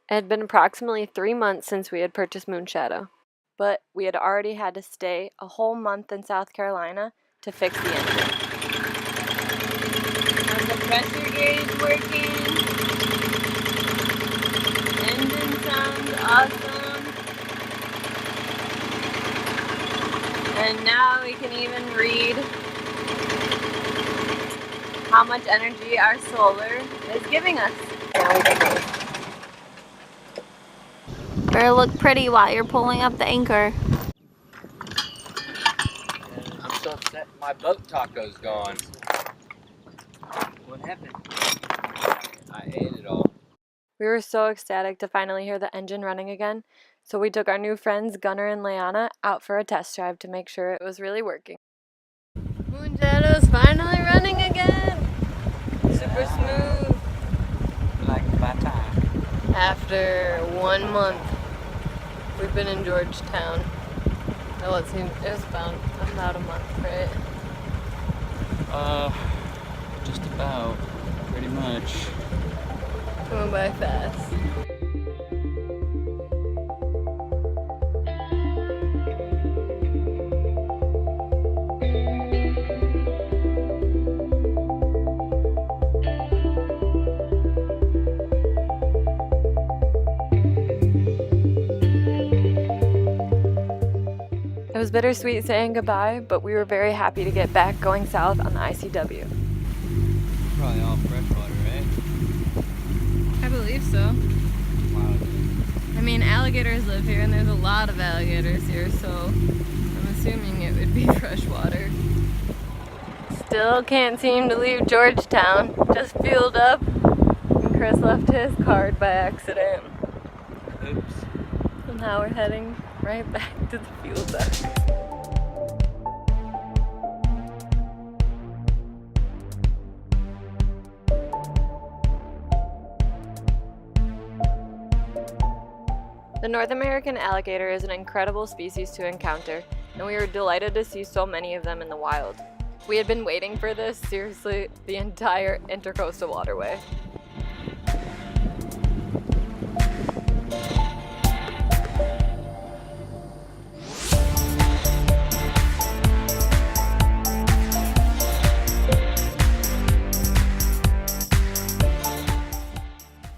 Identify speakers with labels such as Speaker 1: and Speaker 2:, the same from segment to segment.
Speaker 1: It had been approximately 3 months since we had purchased Moonshadow, but we had already had to stay a whole month in South Carolina to fix the engine. How's the pressure gauge working? Engine sounds awesome. And now we can even read how much energy our solar is giving us.
Speaker 2: Better look pretty while you're pulling up the anchor.
Speaker 3: I'm so upset my boat taco's gone. What happened? I ate it all.
Speaker 1: We were so ecstatic to finally hear the engine running again, so we took our new friends Gunnar and Leanna out for a test drive to make sure it was really working. Moonshadow's finally running again! Super smooth!
Speaker 3: Like my time.
Speaker 1: After 1 month, we've been in Georgetown. Well, it was about a month, right?
Speaker 3: Just about. Pretty much.
Speaker 1: Going by fast. It was bittersweet saying goodbye, but we were very happy to get back going south on the ICW.
Speaker 3: Probably all freshwater, right?
Speaker 1: I believe so.
Speaker 3: Wow.
Speaker 1: I mean, alligators live here, and there's a lot of alligators here, so I'm assuming it would be freshwater. Still can't seem to leave Georgetown. Just fueled up, and Chris left his card by accident.
Speaker 3: Oops.
Speaker 1: So now we're heading right back to the fuel dock. The North American alligator is an incredible species to encounter, and we were delighted to see so many of them in the wild. We had been waiting for this, seriously, the entire Intracoastal Waterway.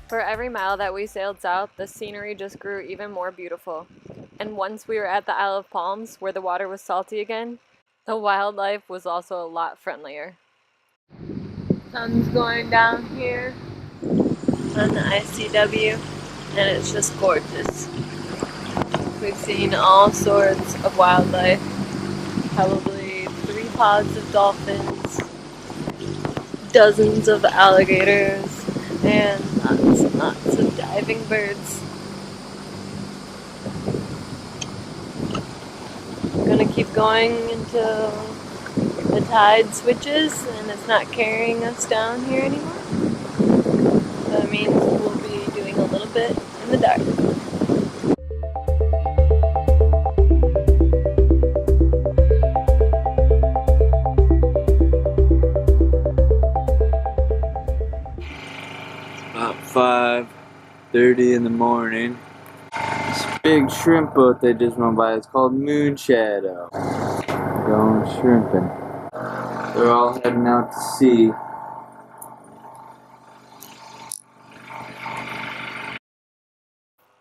Speaker 1: For every mile that we sailed south, the scenery just grew even more beautiful. And once we were at the Isle of Palms, where the water was salty again, the wildlife was also a lot friendlier. Sun's going down here on the ICW, and it's just gorgeous. We've seen all sorts of wildlife, probably 3 pods of dolphins, dozens of alligators, and lots of diving birds. We're gonna keep going until the tide switches and it's not carrying us down here anymore. That means we'll be doing a little bit in the dark.
Speaker 3: About 5:30 in the morning. This big shrimp boat they just went by, it's called Moonshadow. Going shrimping. They're all heading out to sea.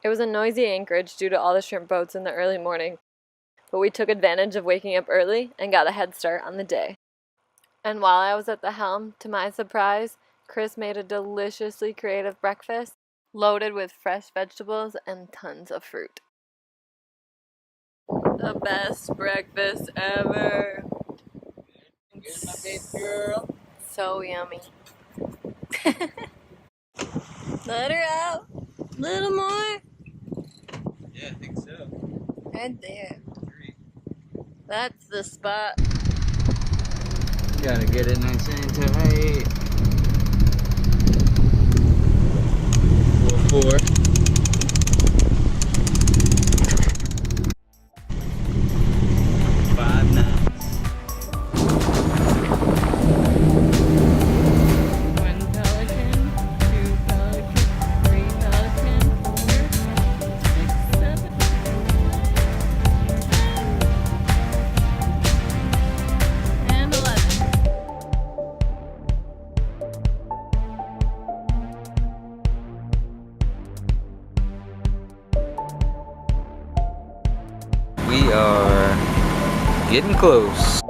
Speaker 1: It was a noisy anchorage due to all the shrimp boats in the early morning, but we took advantage of waking up early and got a head start on the day. And while I was at the helm, to my surprise, Chris made a deliciously creative breakfast loaded with fresh vegetables and tons of fruit. The best breakfast ever!
Speaker 3: Here's my baby girl.
Speaker 1: So yummy. Let her out! Little more!
Speaker 3: Yeah, I think so.
Speaker 1: Right there. That's the spot.
Speaker 3: Gotta get it nice and tight. 4. 5 knots.
Speaker 1: 1 pelican, 2 pelican, 3 pelican,
Speaker 4: are getting close.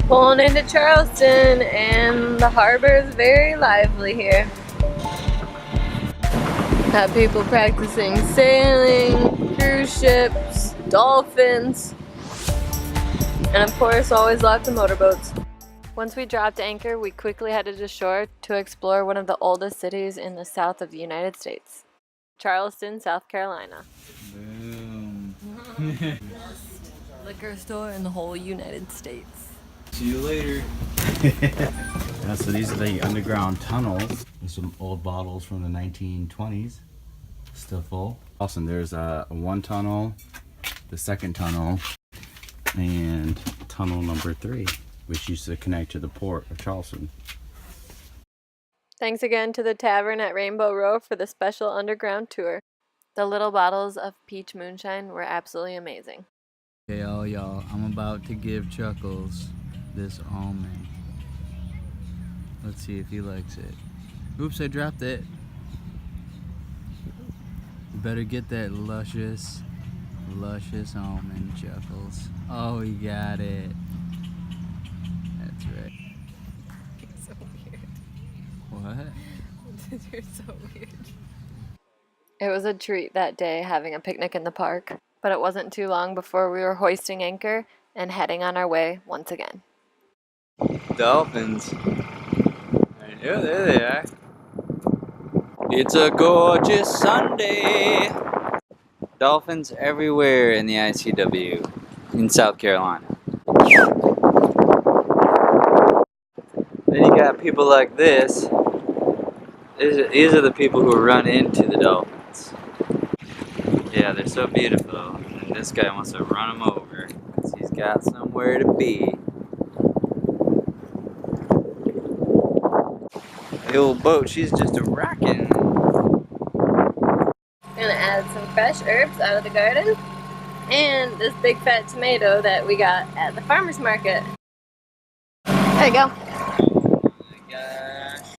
Speaker 1: Pulling into Charleston, and the harbor is very lively here. Have people practicing sailing, cruise ships, dolphins, and of course always lots of motorboats. Once we dropped anchor, we quickly headed ashore to explore one of the oldest cities in the south of the United States, Charleston, South Carolina.
Speaker 4: Boom.
Speaker 1: Liquor store in the whole United States.
Speaker 4: See you later.
Speaker 5: Yeah, so these are the underground tunnels. There's some old bottles from the 1920s, still full. Also, there's one tunnel, the second tunnel, and tunnel number 3, which used to connect to the port of Charleston.
Speaker 1: Thanks again to the tavern at Rainbow Row for the special underground tour. The little bottles of peach moonshine were absolutely amazing.
Speaker 4: Hey all y'all, I'm about to give Chuckles this almond. Let's see if he likes it. Oops, I dropped it. You better get that luscious almond, Chuckles. Oh, he got it. That's right.
Speaker 1: You're so weird.
Speaker 4: What?
Speaker 1: You're so weird. It was a treat that day having a picnic in the park, but it wasn't too long before we were hoisting anchor and heading on our way once again.
Speaker 3: Dolphins. Yeah, there they are. It's a gorgeous Sunday. Dolphins everywhere in the ICW in South Carolina. Then you got people like this. These are the people who run into the dolphins. Yeah, they're so beautiful. And this guy wants to run them over because he's got somewhere to be. The old boat, she's just a rockin'.
Speaker 1: Gonna add some fresh herbs out of the garden and this big fat tomato that we got at the farmer's market. There you go.
Speaker 3: Oh my gosh.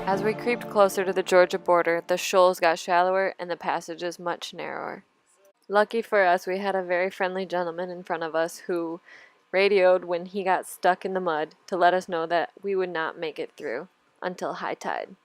Speaker 1: As we creeped closer to the Georgia border, the shoals got shallower and the passages much narrower. Lucky for us, we had a very friendly gentleman in front of us who radioed when he got stuck in the mud to let us know that we would not make it through until high tide.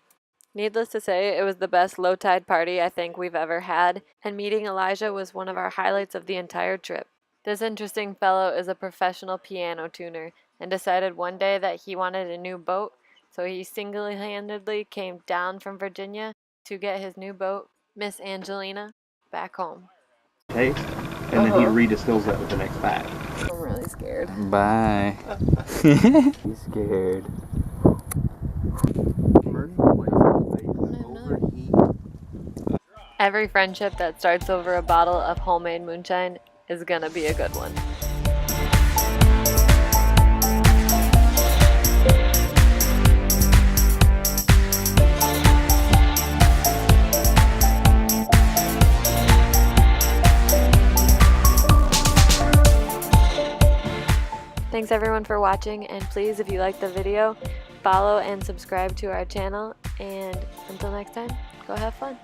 Speaker 1: Needless to say, it was the best low tide party I think we've ever had, and meeting Elijah was one of our highlights of the entire trip. This interesting fellow is a professional piano tuner and decided one day that he wanted a new boat, so he single-handedly came down from Virginia to get his new boat, Miss Angelina, back home.
Speaker 6: Taste, and then he redistills that with the next batch.
Speaker 1: I'm really scared.
Speaker 3: Bye. He's scared.
Speaker 1: Every friendship that starts over a bottle of homemade moonshine is gonna be a good one. Thanks everyone for watching, and please, if you liked the video, follow and subscribe to our channel, and until next time, go have fun.